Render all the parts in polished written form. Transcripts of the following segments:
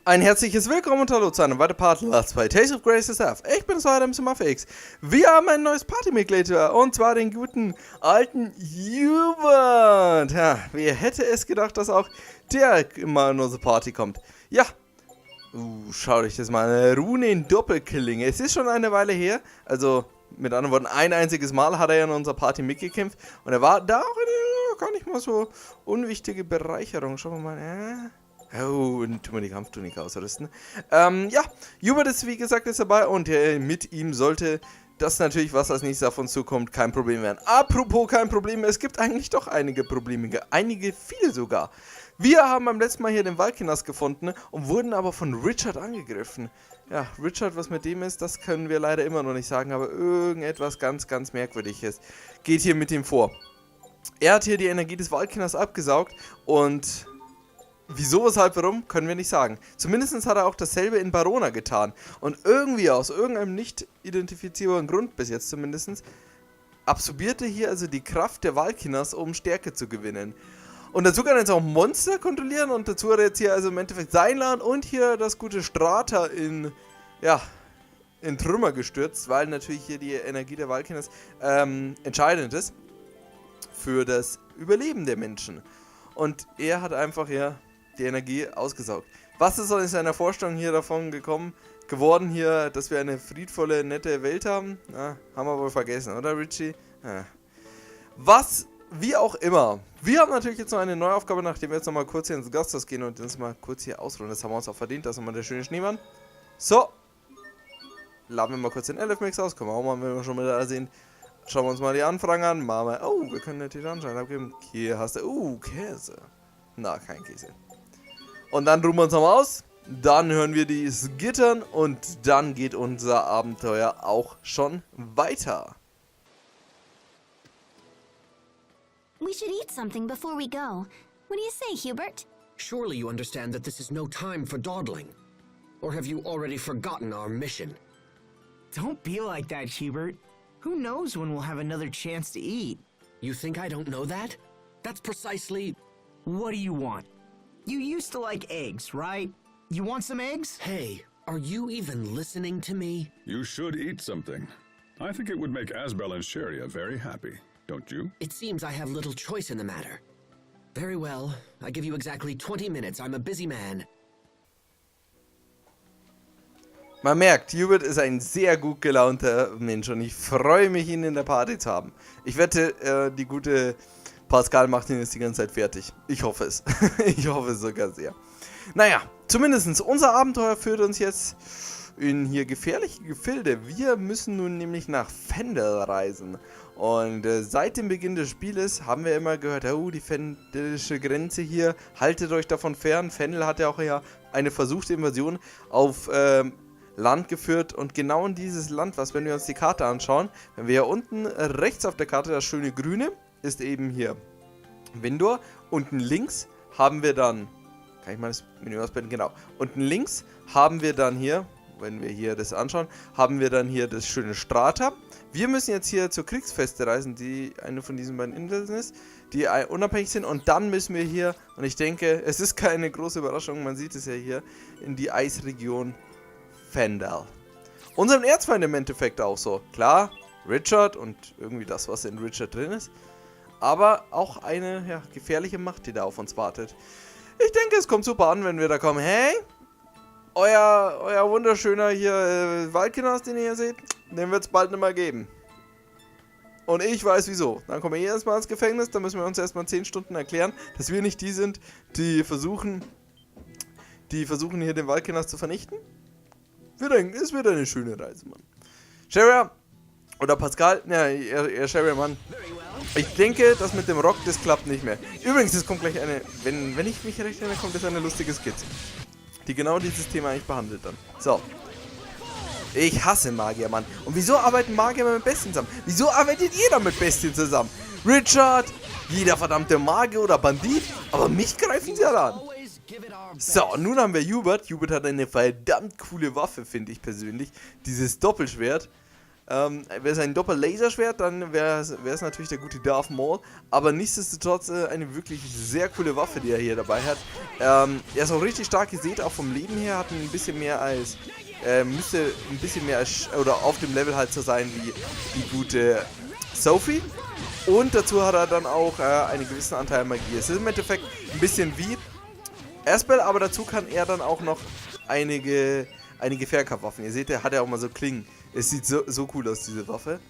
Ein herzliches Willkommen und Hallo zu einem weiteren Part Let's Play Tales of Grace SF. Ich bin F. Wir haben ein neues Partymitglied und zwar den guten alten Hubert. Ja, wer hätte es gedacht, dass auch der immer in unsere Party kommt. Ja, schaut euch das mal an. Eine Rune in Doppelklinge. Es ist schon eine Weile her, also mit anderen Worten, ein einziges Mal hat er ja in unserer Party mitgekämpft und er war da auch eine gar nicht mal so unwichtige Bereicherung. Schauen wir mal, Oh, und tun wir die Kampftunika ausrüsten. Ja, Hubert ist wie gesagt jetzt dabei und mit ihm sollte das natürlich, was als nächstes auf uns zukommt, kein Problem werden. Apropos kein Problem, es gibt eigentlich doch einige Probleme, einige, viele sogar. Wir haben beim letzten Mal hier den Valkines gefunden und wurden aber von Richard angegriffen. Ja, Richard, was mit dem ist, das können wir leider immer noch nicht sagen, aber irgendetwas ganz, ganz Merkwürdiges geht hier mit ihm vor. Er hat hier die Energie des Valkines abgesaugt und wieso, weshalb, warum, können wir nicht sagen. Zumindest hat er auch dasselbe in Barona getan. Und irgendwie aus irgendeinem nicht identifizierbaren Grund, bis jetzt zumindest, absorbierte hier also die Kraft der Valkines, um Stärke zu gewinnen. Und dazu kann er jetzt auch Monster kontrollieren und dazu hat er jetzt hier also im Endeffekt sein Land und hier das gute Strata in Trümmer gestürzt, weil natürlich hier die Energie der Valkines entscheidend ist für das Überleben der Menschen. Und er hat einfach hier die Energie ausgesaugt. Was ist in seiner Vorstellung hier davon geworden hier, dass wir eine friedvolle, nette Welt haben? Na, haben wir wohl vergessen, oder Richie? Ja. Was, wie auch immer. Wir haben natürlich jetzt noch eine neue Aufgabe, nachdem wir jetzt nochmal kurz hier ins Gasthaus gehen und uns mal kurz hier ausruhen. Das haben wir uns auch verdient, das ist nochmal der schöne Schneemann. So. Laden wir mal kurz den Elfmix aus. Können wir auch mal, wenn wir schon mal da sind. Schauen wir uns mal die Anfragen an. Machen wir, oh, wir können den Titanschein abgeben. Hier hast du, Käse. Na, kein Käse. Und dann ruhen wir uns nochmal aus. Dann hören wir dieses Gittern und dann geht unser Abenteuer auch schon weiter. We should eat something before we go. What do you say, Hubert? Surely you understand that this is no time for dawdling. Or have you already forgotten our mission? Don't be like that, Hubert. Who knows when we'll have another chance to eat? You think I don't know that? That's precisely... What do you want? You used to like eggs, right? You want some eggs? Hey, are you even listening to me? You should eat something. I think it would make Asbel and Sharia very happy, don't you? It seems I have little choice in the matter. Very well, I give you exactly 20 minutes. I'm a busy man. Man merkt, Hubert ist ein sehr gut gelaunter Mensch und ich freue mich, ihn in der Party zu haben. Ich wette, die gute Pascal macht ihn jetzt die ganze Zeit fertig. Ich hoffe es. Ich hoffe es sogar sehr. Naja, zumindest unser Abenteuer führt uns jetzt in hier gefährliche Gefilde. Wir müssen nun nämlich nach Fendel reisen. Und seit dem Beginn des Spieles haben wir immer gehört, oh, die fendelische Grenze hier, haltet euch davon fern. Fendel hat ja auch ja eine versuchte Invasion auf Land geführt und genau in dieses Land, was, wenn wir uns die Karte anschauen, wenn wir hier unten rechts auf der Karte das schöne Grüne, ist eben hier Windor, unten links haben wir dann, kann ich mal das Menü ausblenden, genau, unten links haben wir dann hier, wenn wir hier das anschauen, haben wir dann hier das schöne Strata. Wir müssen jetzt hier zur Kriegsfeste reisen, die eine von diesen beiden Inseln ist, die unabhängig sind und dann müssen wir hier, und ich denke, es ist keine große Überraschung, man sieht es ja hier, in die Eisregion Fendel. Unserem Erzfeind im Endeffekt auch so. Klar, Richard und irgendwie das, was in Richard drin ist. Aber auch eine gefährliche Macht, die da auf uns wartet. Ich denke, es kommt super an, wenn wir da kommen. Hey, euer wunderschöner hier Valkines, den ihr hier seht, den wird es bald nicht mehr geben. Und ich weiß wieso. Dann kommen wir hier erstmal ins Gefängnis, dann müssen wir uns erstmal 10 Stunden erklären, dass wir nicht die sind, die versuchen hier den Valkines zu vernichten. Wir denken, es wird eine schöne Reise, Mann. Sharia oder Pascal, ja, ihr Sharia, Mann. Ich denke, das mit dem Rock, das klappt nicht mehr. Übrigens, es kommt gleich eine, wenn ich mich recht erinnere, kommt jetzt eine lustige Skizze, die genau dieses Thema eigentlich behandelt dann. So. Ich hasse Magier, Mann. Und wieso arbeiten Magier mit Bestien zusammen? Wieso arbeitet jeder mit Bestien zusammen? Richard, jeder verdammte Magier oder Bandit, aber mich greifen sie alle an. So, nun haben wir Hubert. Hubert hat eine verdammt coole Waffe, finde ich persönlich. Dieses Doppelschwert. Wäre es ein Doppel-Laserschwert, dann wäre es natürlich der gute Darth Maul. Aber nichtsdestotrotz eine wirklich sehr coole Waffe, die er hier dabei hat. Er ist auch richtig stark, ihr seht auch vom Leben her, hat ein bisschen mehr als, müsste ein bisschen mehr als, oder auf dem Level halt so sein wie die gute Sophie. Und dazu hat er dann auch einen gewissen Anteil an Magie. Es ist im Endeffekt ein bisschen wie Asbel, aber dazu kann er dann auch noch einige Fernkampfwaffen. Ihr seht, er hat ja auch mal so Klingen. Es sieht so cool aus, diese Waffe.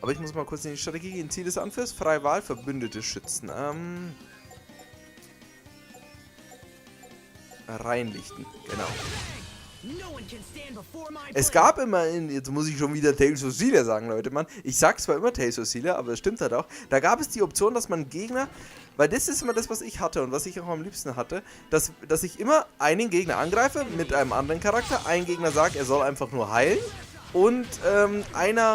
Aber ich muss mal kurz in die Strategie gehen. Ziel des Anführers, freie Wahl, Verbündete schützen. Reinlichten, genau. Es gab immer jetzt muss ich schon wieder Tales of Sealer sagen, Leute, Mann. Ich sag zwar immer Tales of Sealer, aber es stimmt halt auch. Da gab es die Option, dass man Gegner, weil das ist immer das, was ich hatte und was ich auch am liebsten hatte, dass ich immer einen Gegner angreife mit einem anderen Charakter, ein Gegner sagt, er soll einfach nur heilen und ein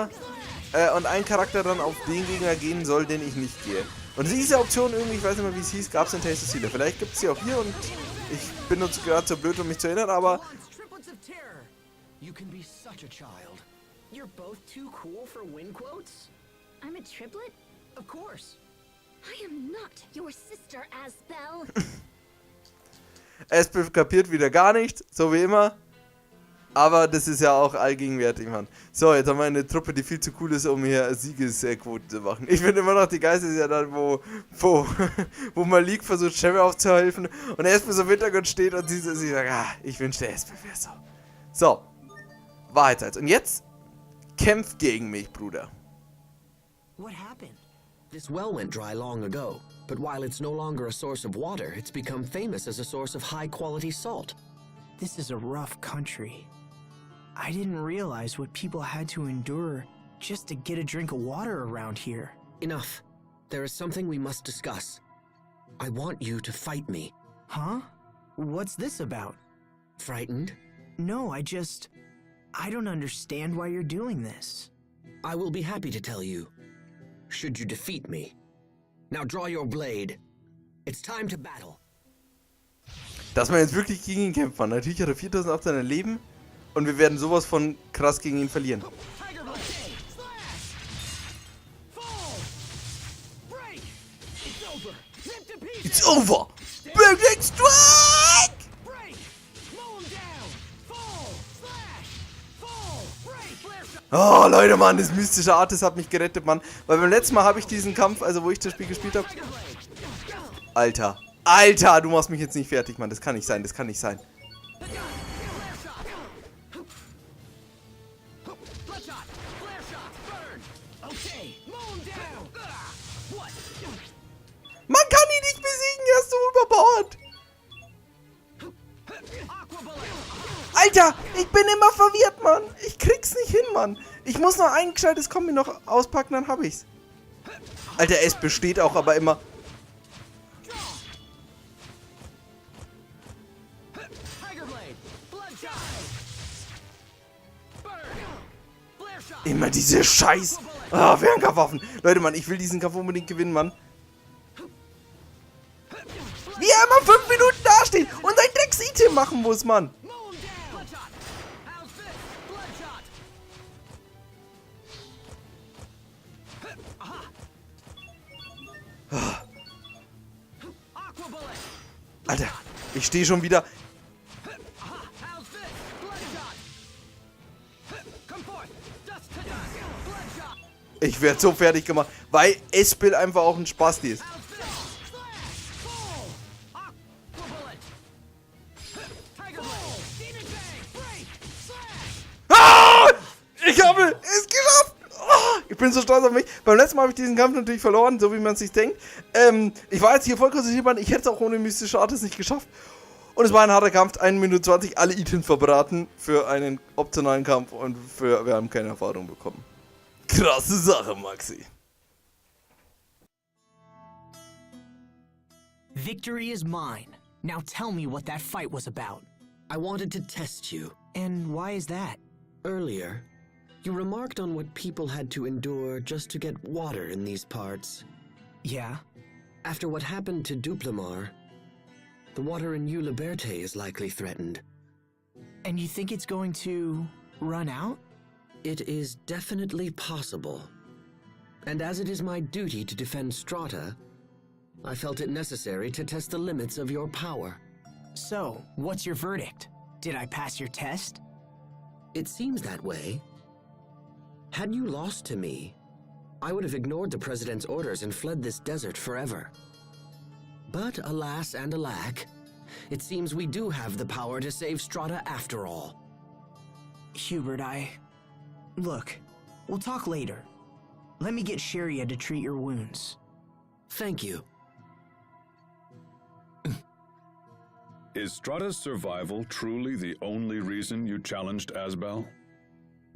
Charakter dann auf den Gegner gehen soll, den ich nicht gehe. Und diese Option irgendwie, ich weiß nicht mehr, wie es hieß, gab es in Tales of Sealer. Vielleicht gibt es sie auch hier und ich bin nur gerade so blöd, um mich zu erinnern, aber You can be such a child. You're both too cool for win quotes? I'm a triplet? Of course. I am not your sister, Asbel. Asbel kapiert wieder gar nicht, so wie immer. Aber das ist ja auch allgegenwärtig, Mann. So, jetzt haben wir eine Truppe, die viel zu cool ist, um hier Siegesquoten zu machen. Ich finde immer noch, die Geist ist ja dann, wo Malik versucht, Sherry aufzuhelfen und Asbel so im Hintergrund steht und sie sagt, ich wünschte, Asbel wäre so. So. Wahrheitseits. Und jetzt kämpf gegen mich, Bruder. What happened? This well went dry long ago, but while it's no longer a source of water, it's become famous as a source of high-quality salt. This is a rough country. I didn't realize what people had to endure just to get a drink of water around here. Enough. There is something we must discuss. I want you to fight me. Huh? What's this about? Frightened? No, I don't understand why you're doing this. I will be happy to tell you, should you defeat me. Now draw your blade. It's time to battle. Dass man jetzt wirklich gegen ihn kämpft, Mann. Natürlich hat er 4800 Leben und wir werden sowas von krass gegen ihn verlieren. It's over! Big strike! Oh, Leute, Mann, das mystische Artis hat mich gerettet, Mann. Weil beim letzten Mal habe ich diesen Kampf, also wo ich das Spiel gespielt habe... Alter, du machst mich jetzt nicht fertig, Mann. Das kann nicht sein, das kann nicht sein. Man kann ihn nicht besiegen, er ist so überpowered. Alter, ich bin immer verwirrt, Mann. Ich krieg's nicht hin, Mann. Ich muss noch ein gescheites Kombi noch auspacken, dann hab ich's. Alter, es besteht auch aber immer... Immer diese Scheiß... Fernkampfwaffen. Leute, Mann, ich will diesen Kampf unbedingt gewinnen, Mann. Wie er immer 5 Minuten dasteht und sein Drecks-Item machen muss, Mann. Alter, ich stehe schon wieder... Ich werde so fertig gemacht, weil Asbel einfach auch ein Spasti ist. Ah! Ich habe es geschafft! Oh, ich bin so stolz auf mich. Beim letzten Mal habe ich diesen Kampf natürlich verloren, so wie man es sich denkt. Ich war jetzt hier voll konzentriert, ich hätte es auch ohne mystische Artis nicht geschafft. Und es war ein harter Kampf, 1 Minute 20, alle Items verbraten für einen optionalen Kampf und wir haben keine Erfahrung bekommen. Krasse Sache, Maxi. Victory is mine. Now tell me what that fight was about. I wanted to test you. And why is that? Earlier, you remarked on what people had to endure just to get water in these parts. Yeah? After what happened to Duplimar, the water in Liberté is likely threatened. And you think it's going to run out? It is definitely possible. And as it is my duty to defend Strata, I felt it necessary to test the limits of your power. So, what's your verdict? Did I pass your test? It seems that way. Had you lost to me, I would have ignored the President's orders and fled this desert forever. But alas and alack, it seems we do have the power to save Strata after all. Hubert, Look, we'll talk later. Let me get Sharia to treat your wounds. Thank you. Is Strata's survival truly the only reason you challenged Asbel?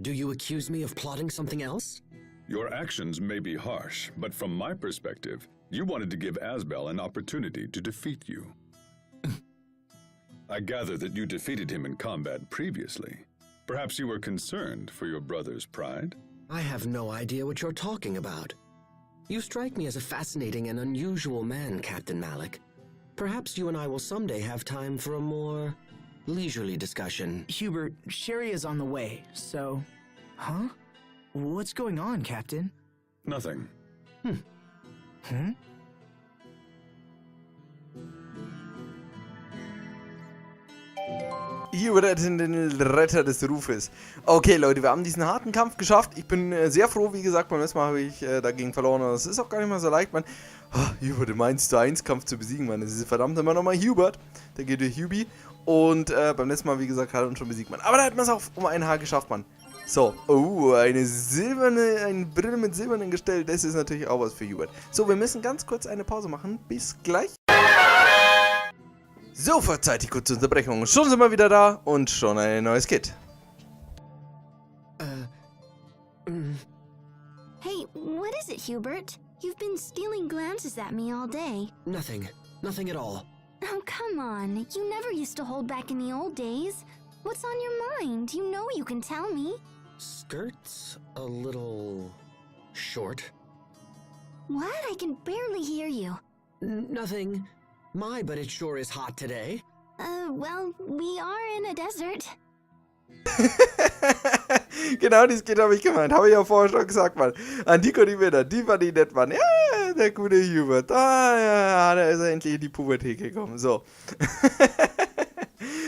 Do you accuse me of plotting something else? Your actions may be harsh, but from my perspective, you wanted to give Asbel an opportunity to defeat you. I gather that you defeated him in combat previously. Perhaps you were concerned for your brother's pride? I have no idea what you're talking about. You strike me as a fascinating and unusual man, Captain Malik. Perhaps you and I will someday have time for a more leisurely discussion. Hubert, Sharia's on the way, so... Huh? What's going on, Captain? Nothing. Hubert in den Retter des Rufes. Okay, Leute, wir haben diesen harten Kampf geschafft. Ich bin sehr froh, wie gesagt, beim letzten Mal habe ich dagegen verloren. Das ist auch gar nicht mal so leicht, man. Hubert im 1:1 Kampf zu besiegen, man. Das ist verdammt immer nochmal Hubert. Der geht durch Hubi. Und beim letzten Mal, wie gesagt, hat er uns schon besiegt, man. Aber da hat man es auch um ein Haar geschafft, man. So, eine Brille mit silbernen Gestell, das ist natürlich auch was für Hubert. So, wir müssen ganz kurz eine Pause machen. Bis gleich. So, verzeiht die kurze Unterbrechung. Schon sind wir wieder da und schon ein neues Kit. Hey, what is it, Hubert? You've been stealing glances at me all day. Nothing. Nothing at all. Oh, come on. You never used to hold back in the old days. What's on your mind? You know you can tell me. Skirts a little short. What? I can barely hear you. Nothing. My, but it sure is hot today. Well, we are in a desert. Genau, dieses Kit habe ich gemeint. Habe ich ja vorher schon gesagt, Mann. An die Königin, die war die nett, Mann. Ja, der gute Hubert. Ja, da ist er endlich in die Pubertät gekommen. So.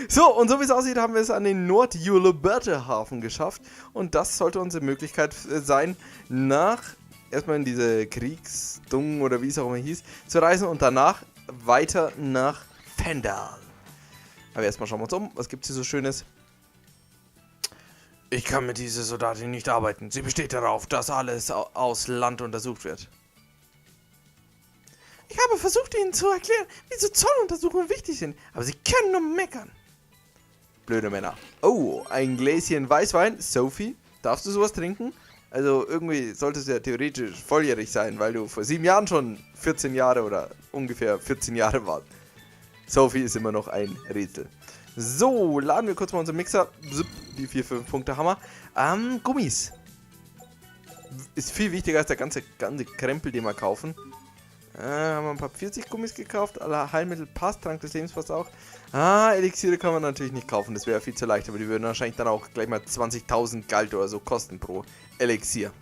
So, und so wie es aussieht, haben wir es an den Nord-Juleberte-Hafen geschafft. Und das sollte unsere Möglichkeit sein, erstmal in diese Kriegsdung oder wie es auch immer hieß, zu reisen und danach weiter nach Fendal. Aber erstmal schauen wir uns um. Was gibt es hier so Schönes? Ich kann mit dieser Soldatin nicht arbeiten. Sie besteht darauf, dass alles aus Land untersucht wird. Ich habe versucht, Ihnen zu erklären, wieso Zolluntersuchungen wichtig sind. Aber Sie können nur meckern. Blöde Männer. Oh, ein Gläschen Weißwein. Sophie, darfst du sowas trinken? Also irgendwie solltest du ja theoretisch volljährig sein, weil du vor 7 Jahren schon 14 Jahre oder ungefähr 14 Jahre warst. Sophie ist immer noch ein Rätsel. So, laden wir kurz mal unseren Mixer. Die 4-5 Punkte Hammer. Gummis. Ist viel wichtiger als der ganze Krempel, den wir kaufen. Haben wir ein paar 40 Gummis gekauft. Aller Heilmittel passt. Trank des Lebens passt auch. Elixiere kann man natürlich nicht kaufen. Das wäre viel zu leicht. Aber die würden wahrscheinlich dann auch gleich mal 20.000 Galt oder so kosten pro Elixier.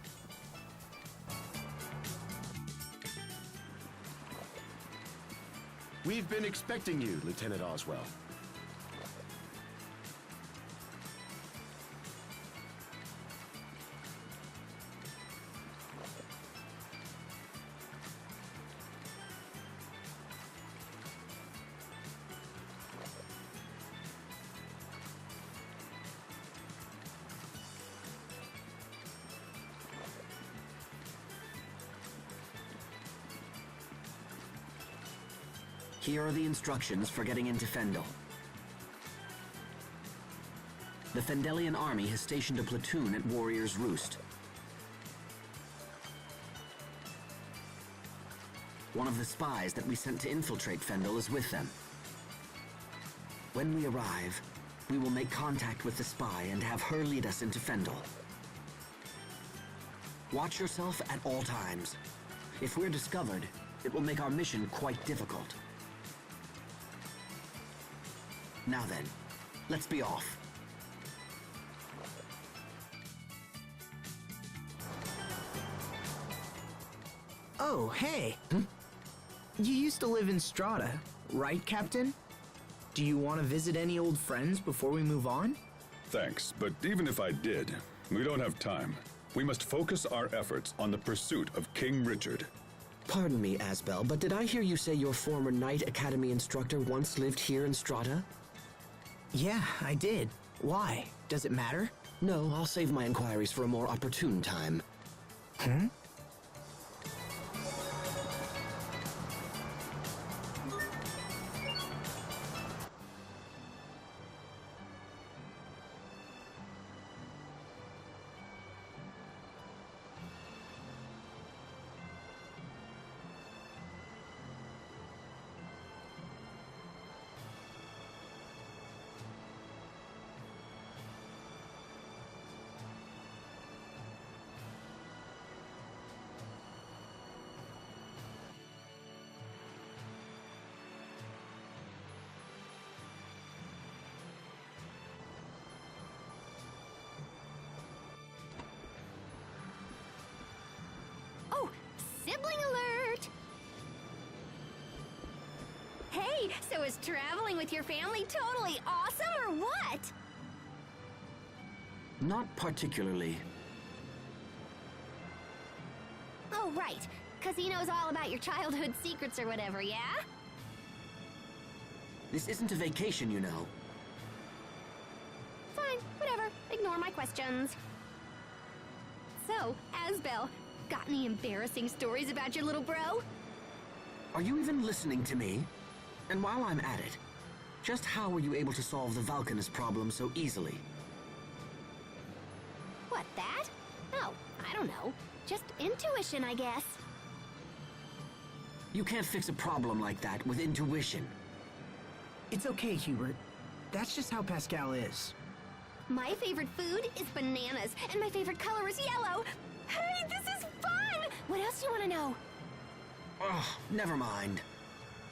We've been expecting you, Lieutenant Oswell. Here are the instructions for getting into Fendal. The Fendelian army has stationed a platoon at Warrior's Roost. One of the spies that we sent to infiltrate Fendal is with them. When we arrive, we will make contact with the spy and have her lead us into Fendal. Watch yourself at all times. If we're discovered, it will make our mission quite difficult. Now then, let's be off. Oh, hey. You used to live in Strata, right, Captain? Do you want to visit any old friends before we move on? Thanks, but even if I did, we don't have time. We must focus our efforts on the pursuit of King Richard. Pardon me, Asbel, but did I hear you say your former Knight Academy instructor once lived here in Strata? Yeah, I did. Why? Does it matter? No, I'll save my inquiries for a more opportune time. Oh, sibling alert! Hey, so is traveling with your family totally awesome or what? Not particularly. Oh, right. 'Cause he knows all about your childhood secrets or whatever, yeah? This isn't a vacation, you know. Fine, whatever. Ignore my questions. So, Asbel, got any embarrassing stories about your little bro? Are you even listening to me? And while I'm at it, just how were you able to solve the Valkines problem so easily? What, that? Oh, I don't know. Just intuition, I guess. You can't fix a problem like that with intuition. It's okay, Hubert. That's just how Pascal is. My favorite food is bananas, and my favorite color is yellow. Hey, this is fun! What else do you want to know? Ugh, never mind.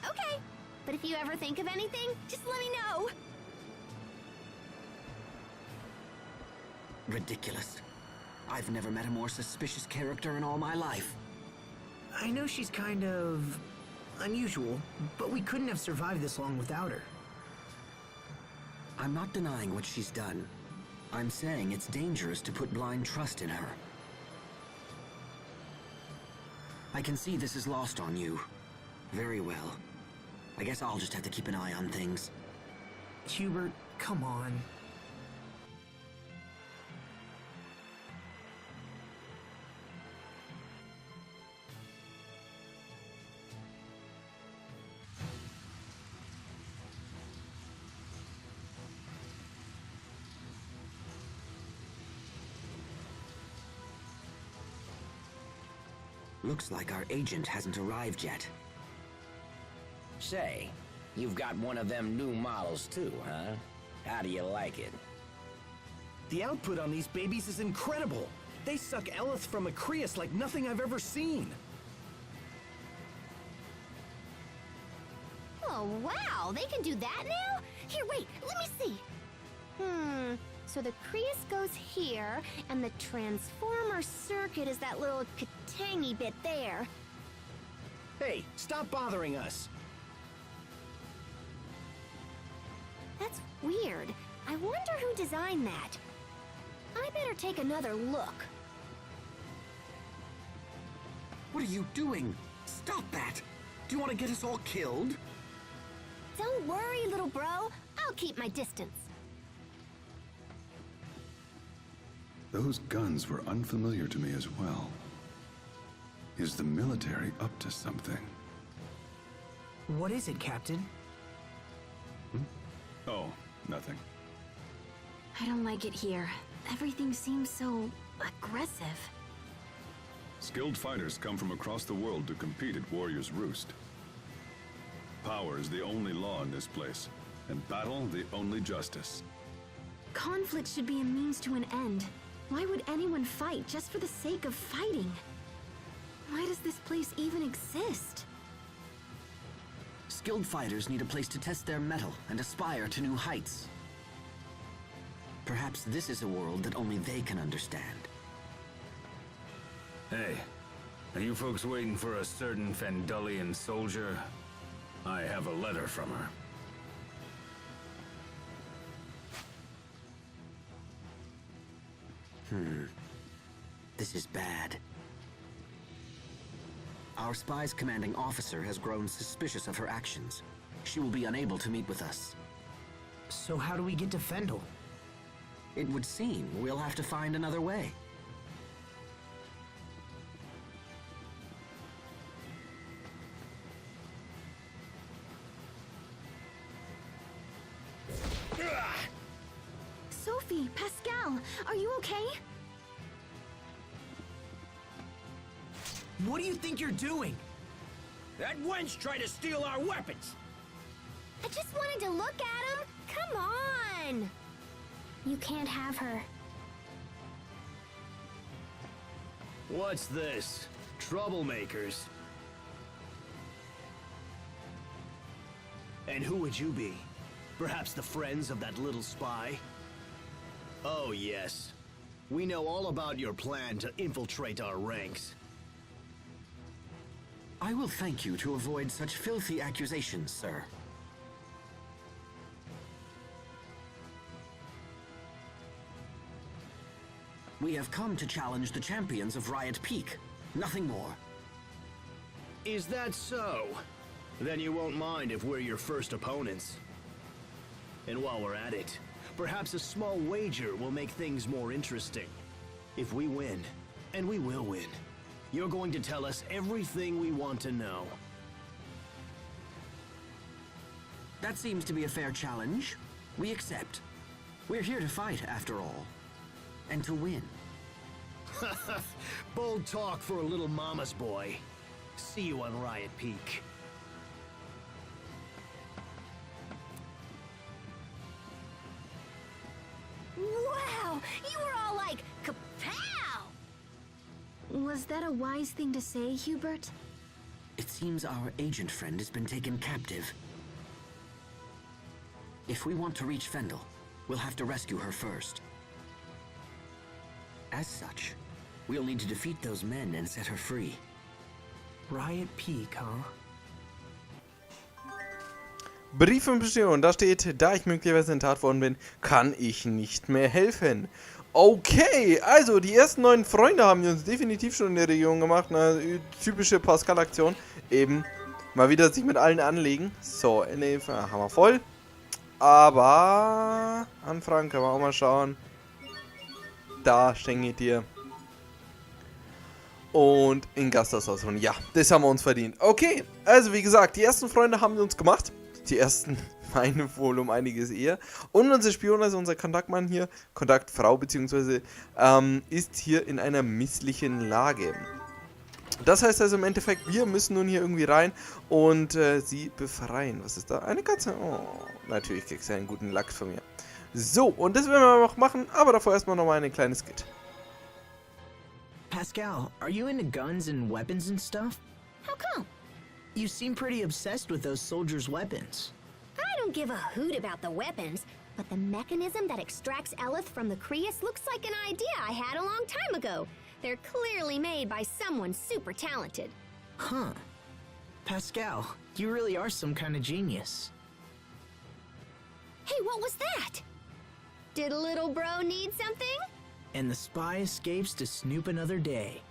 Okay, but if you ever think of anything, just let me know. Ridiculous. I've never met a more suspicious character in all my life. I know she's kind of unusual, but we couldn't have survived this long without her. I'm not denying what she's done. I'm saying it's dangerous to put blind trust in her. I can see this is lost on you. Very well. I guess I'll just have to keep an eye on things. Hubert, come on. Looks like our agent hasn't arrived yet. Say, you've got one of them new models too, huh? How do you like it? The output on these babies is incredible. They suck Elith from a Creus like nothing I've ever seen. Oh, wow, they can do that now? Here, wait, let me see. So the Creus goes here, and the transformer circuit is that little katangy bit there. Hey, stop bothering us. That's weird. I wonder who designed that. I better take another look. What are you doing? Stop that! Do you want to get us all killed? Don't worry, little bro. I'll keep my distance. Those guns were unfamiliar to me as well. Is the military up to something? What is it, Captain? Oh, nothing. I don't like it here. Everything seems so aggressive. Skilled fighters come from across the world to compete at Warrior's Roost. Power is the only law in this place, and battle the only justice. Conflict should be a means to an end. Why would anyone fight just for the sake of fighting? Why does this place even exist? Skilled fighters need a place to test their mettle and aspire to new heights. Perhaps this is a world that only they can understand. Hey, Are you folks waiting for a certain Fendullian soldier? I have a letter from her. This is bad. Our spy's commanding officer has grown suspicious of her actions. She will be unable to meet with us. So how do we get to Fendel? It would seem we'll have to find another way. Sophie, Pascal, are you okay? What do you think you're doing? That wench tried to steal our weapons! I just wanted to look at him. Come on. You can't have her. What's this? Troublemakers. And who would you be? Perhaps the friends of that little spy? Oh yes. We know all about your plan to infiltrate our ranks. I will thank you to avoid such filthy accusations, sir. We have come to challenge the champions of Riot Peak. Nothing more. Is that so? Then you won't mind if we're your first opponents. And while we're at it, perhaps a small wager will make things more interesting. If we win, and we will win, you're going to tell us everything we want to know. That seems to be a fair challenge. We accept. We're here to fight, after all. And to win. Bold talk for a little mama's boy. See you on Riot Peak. Wow, you were all like, kapow! Was that a wise thing to say, Hubert? It seems our agent friend has been taken captive. If we want to reach Fendel, we'll have to rescue her first. As such, we'll need to defeat those men and set her free. Riot Peak, huh? Brief und Bestellung. Da steht, da ich möglicherweise enttarnt worden bin, kann ich nicht mehr helfen. Okay, also die ersten 9 Freunde haben wir uns definitiv schon in der Region gemacht. Eine typische Pascal-Aktion. Eben mal wieder sich mit allen anlegen. So, haben wir voll. Aber Anfragen können wir auch mal schauen. Da steht ihr. Und in Gasthaus ausholen. Ja, das haben wir uns verdient. Okay, also wie gesagt, die ersten Freunde haben wir uns gemacht. Die ersten meine wohl um einiges eher. Und unser Spion, also unser Kontaktmann hier, Kontaktfrau beziehungsweise, ist hier in einer misslichen Lage. Das heißt also im Endeffekt, wir müssen nun hier irgendwie rein und sie befreien. Was ist da? Eine Katze? Oh, natürlich kriegst du einen guten Lachs von mir. So, und das werden wir noch machen, aber davor erstmal nochmal ein kleines Skit. Pascal, are you into guns and weapons and stuff? How come? You seem pretty obsessed with those soldiers' weapons. I don't give a hoot about the weapons, but the mechanism that extracts Eleth from the Kreis looks like an idea I had a long time ago. They're clearly made by someone super talented. Huh. Pascal, you really are some kind of genius. Hey, what was that? Did little bro need something? And the spy escapes to snoop another day.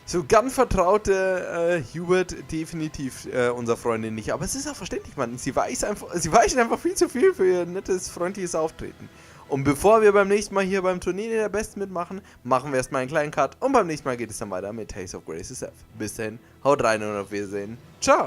So ganz vertraute Hubert definitiv unser Freundin nicht. Aber es ist auch verständlich, Mann. Sie weicht einfach viel zu viel für ihr nettes, freundliches Auftreten. Und bevor wir beim nächsten Mal hier beim Turnier der Besten mitmachen, machen wir erstmal einen kleinen Cut. Und beim nächsten Mal geht es dann weiter mit Tales of Graces F. Bis dahin, haut rein und auf Wiedersehen. Ciao!